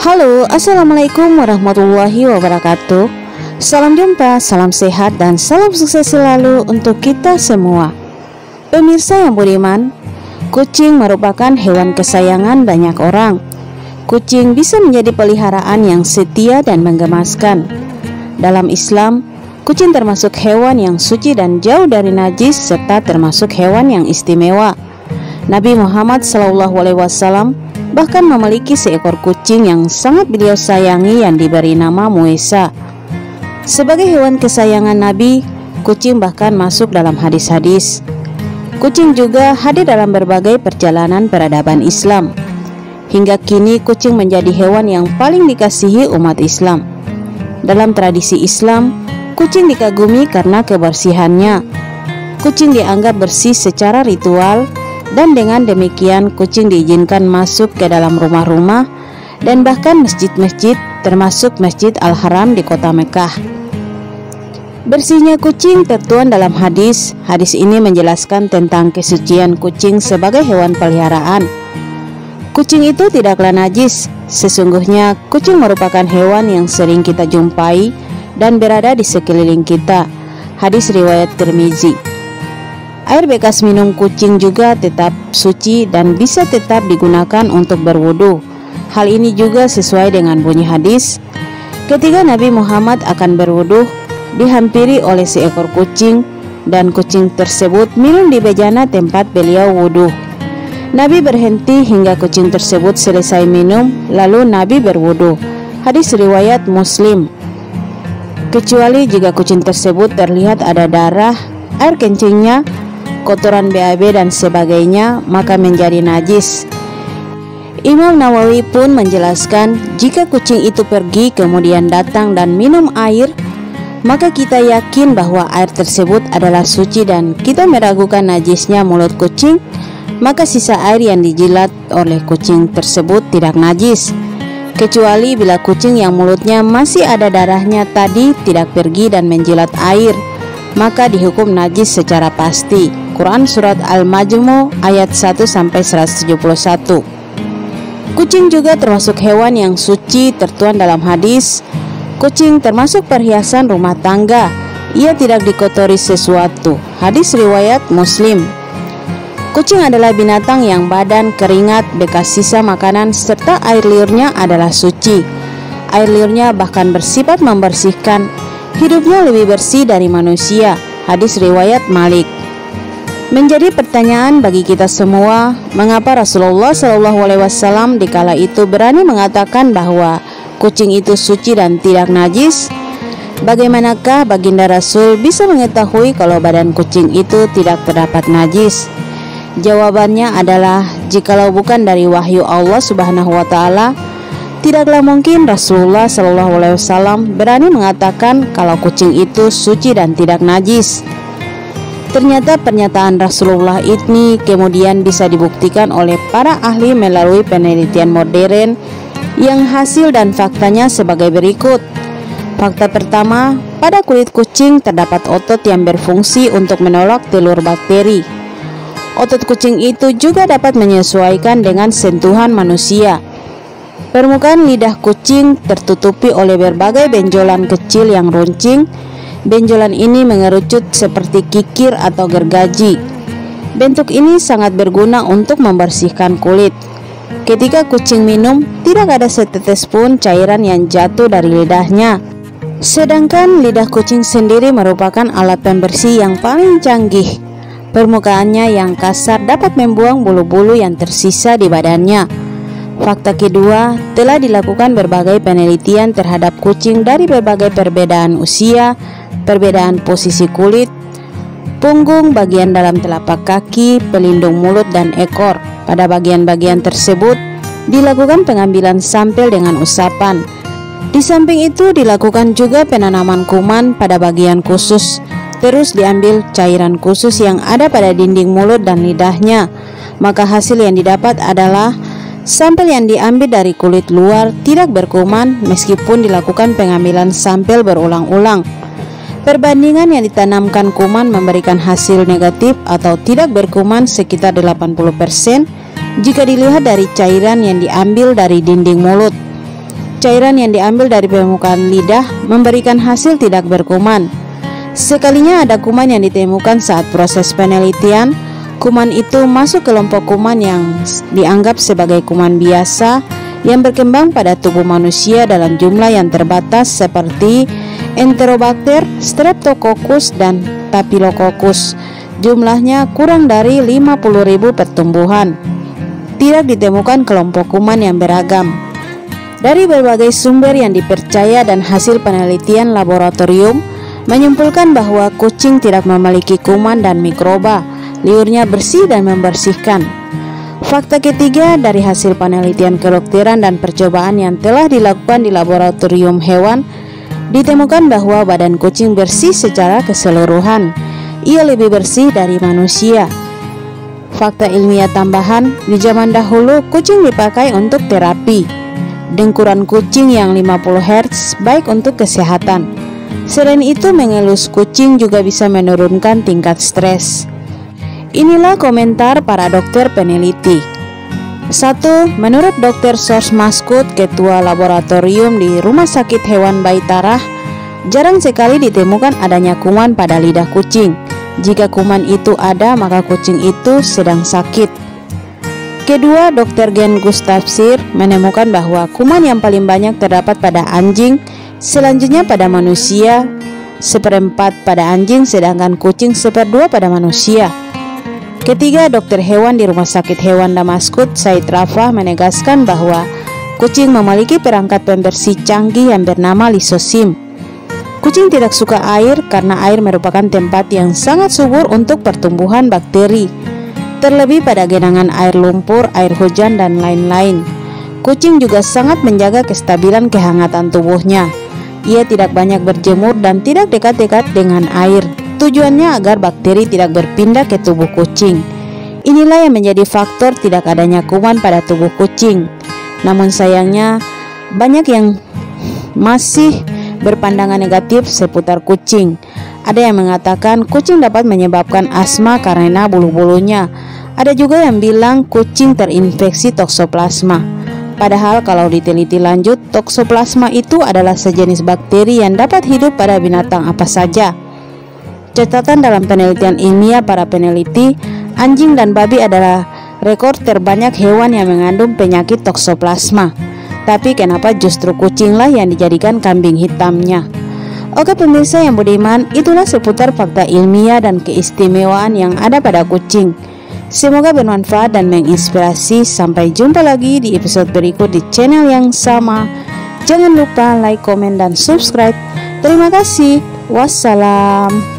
Halo, assalamualaikum warahmatullahi wabarakatuh. Salam jumpa, salam sehat, dan salam sukses selalu untuk kita semua. Pemirsa yang budiman, kucing merupakan hewan kesayangan banyak orang. Kucing bisa menjadi peliharaan yang setia dan menggemaskan. Dalam Islam, kucing termasuk hewan yang suci dan jauh dari najis, serta termasuk hewan yang istimewa. Nabi Muhammad SAW bahkan memiliki seekor kucing yang sangat beliau sayangi yang diberi nama Muesa. Sebagai hewan kesayangan Nabi, kucing bahkan masuk dalam hadis-hadis. Kucing juga hadir dalam berbagai perjalanan peradaban Islam. Hingga kini kucing menjadi hewan yang paling dikasihi umat Islam. Dalam tradisi Islam, kucing dikagumi karena kebersihannya. Kucing dianggap bersih secara ritual, dan dengan demikian kucing diizinkan masuk ke dalam rumah-rumah dan bahkan masjid-masjid, termasuk Masjid Al-Haram di kota Mekah. Bersihnya kucing tertuang dalam hadis. Hadis ini menjelaskan tentang kesucian kucing sebagai hewan peliharaan. Kucing itu tidaklah najis. Sesungguhnya kucing merupakan hewan yang sering kita jumpai dan berada di sekeliling kita. Hadis riwayat Tirmizi. Air bekas minum kucing juga tetap suci dan bisa tetap digunakan untuk berwudu. Hal ini juga sesuai dengan bunyi hadis. Ketika Nabi Muhammad akan berwudu, dihampiri oleh seekor kucing, dan kucing tersebut minum di bejana tempat beliau wudu. Nabi berhenti hingga kucing tersebut selesai minum, lalu Nabi berwudu. Hadis riwayat Muslim. Kecuali jika kucing tersebut terlihat ada darah, air kencingnya, kotoran BAB dan sebagainya, maka menjadi najis. Imam Nawawi pun menjelaskan, jika kucing itu pergi kemudian datang dan minum air, maka kita yakin bahwa air tersebut adalah suci dan kita meragukan najisnya mulut kucing, maka sisa air yang dijilat oleh kucing tersebut tidak najis. Kecuali bila kucing yang mulutnya masih ada darahnya tadi tidak pergi dan menjilat air, maka dihukum najis secara pasti. Quran Surat Al-Majmu ayat 1-171. Kucing juga termasuk hewan yang suci tertuang dalam hadis. Kucing termasuk perhiasan rumah tangga. Ia tidak dikotori sesuatu. Hadis riwayat Muslim. Kucing adalah binatang yang badan, keringat, bekas sisa makanan, serta air liurnya adalah suci. Air liurnya bahkan bersifat membersihkan. Hidupnya lebih bersih dari manusia. Hadis riwayat Malik. Menjadi pertanyaan bagi kita semua, mengapa Rasulullah SAW dikala itu berani mengatakan bahwa kucing itu suci dan tidak najis? Bagaimanakah baginda Rasul bisa mengetahui kalau badan kucing itu tidak terdapat najis? Jawabannya adalah, jikalau bukan dari wahyu Allah Subhanahu wa Ta'ala, tidaklah mungkin Rasulullah SAW berani mengatakan kalau kucing itu suci dan tidak najis. Ternyata pernyataan Rasulullah ini kemudian bisa dibuktikan oleh para ahli melalui penelitian modern yang hasil dan faktanya sebagai berikut. Fakta pertama, pada kulit kucing terdapat otot yang berfungsi untuk menolak telur bakteri. Otot kucing itu juga dapat menyesuaikan dengan sentuhan manusia. Permukaan lidah kucing tertutupi oleh berbagai benjolan kecil yang runcing. Benjolan ini mengerucut seperti kikir atau gergaji. Bentuk ini sangat berguna untuk membersihkan kulit. Ketika kucing minum, tidak ada setetes pun cairan yang jatuh dari lidahnya. Sedangkan lidah kucing sendiri merupakan alat pembersih yang paling canggih. Permukaannya yang kasar dapat membuang bulu-bulu yang tersisa di badannya. Fakta kedua, telah dilakukan berbagai penelitian terhadap kucing dari berbagai perbedaan usia, perbedaan posisi kulit, punggung, bagian dalam telapak kaki, pelindung mulut dan ekor. Pada bagian-bagian tersebut dilakukan pengambilan sampel dengan usapan. Di samping itu dilakukan juga penanaman kuman pada bagian khusus. Terus diambil cairan khusus yang ada pada dinding mulut dan lidahnya. Maka hasil yang didapat adalah sampel yang diambil dari kulit luar tidak berkuman meskipun dilakukan pengambilan sampel berulang-ulang. Perbandingan yang ditanamkan kuman memberikan hasil negatif atau tidak berkuman sekitar 80% jika dilihat dari cairan yang diambil dari dinding mulut. Cairan yang diambil dari permukaan lidah memberikan hasil tidak berkuman. Sekalinya ada kuman yang ditemukan saat proses penelitian, kuman itu masuk kelompok kuman yang dianggap sebagai kuman biasa yang berkembang pada tubuh manusia dalam jumlah yang terbatas seperti Enterobacter, Streptococcus, dan Staphylococcus. Jumlahnya kurang dari 50.000 pertumbuhan. Tidak ditemukan kelompok kuman yang beragam. Dari berbagai sumber yang dipercaya dan hasil penelitian laboratorium menyimpulkan bahwa kucing tidak memiliki kuman dan mikroba. Liurnya bersih dan membersihkan. Fakta ketiga, dari hasil penelitian kedokteran dan percobaan yang telah dilakukan di laboratorium hewan, ditemukan bahwa badan kucing bersih secara keseluruhan. Ia lebih bersih dari manusia. Fakta ilmiah tambahan, di zaman dahulu kucing dipakai untuk terapi. Dengkuran kucing yang 50 Hz baik untuk kesehatan. Selain itu, mengelus kucing juga bisa menurunkan tingkat stres. Inilah komentar para dokter peneliti. 1. Menurut Dr. Sos Maskut, ketua laboratorium di Rumah Sakit Hewan Baitarah, jarang sekali ditemukan adanya kuman pada lidah kucing. Jika kuman itu ada, maka kucing itu sedang sakit. Kedua, Dr. Gen Gustafsir menemukan bahwa kuman yang paling banyak terdapat pada anjing, selanjutnya pada manusia, 1/4 pada anjing, sedangkan kucing 1/2 pada manusia. Ketiga, dokter hewan di Rumah Sakit Hewan Damaskut, Said Rafah, menegaskan bahwa kucing memiliki perangkat pembersih canggih yang bernama lisosim. Kucing tidak suka air karena air merupakan tempat yang sangat subur untuk pertumbuhan bakteri, terlebih pada genangan air lumpur, air hujan, dan lain-lain. Kucing juga sangat menjaga kestabilan kehangatan tubuhnya. Ia tidak banyak berjemur dan tidak dekat-dekat dengan air. Tujuannya agar bakteri tidak berpindah ke tubuh kucing. Inilah yang menjadi faktor tidak adanya kuman pada tubuh kucing. Namun sayangnya, banyak yang masih berpandangan negatif seputar kucing. Ada yang mengatakan kucing dapat menyebabkan asma karena bulu-bulunya. Ada juga yang bilang kucing terinfeksi toksoplasma. Padahal kalau diteliti lanjut, toksoplasma itu adalah sejenis bakteri yang dapat hidup pada binatang apa saja. Catatan dalam penelitian ilmiah para peneliti, anjing dan babi adalah rekor terbanyak hewan yang mengandung penyakit toksoplasma. Tapi kenapa justru kucinglah yang dijadikan kambing hitamnya? Oke pemirsa yang budiman, itulah seputar fakta ilmiah dan keistimewaan yang ada pada kucing. Semoga bermanfaat dan menginspirasi. Sampai jumpa lagi di episode berikut di channel yang sama. Jangan lupa like, komen, dan subscribe. Terima kasih. Wassalam.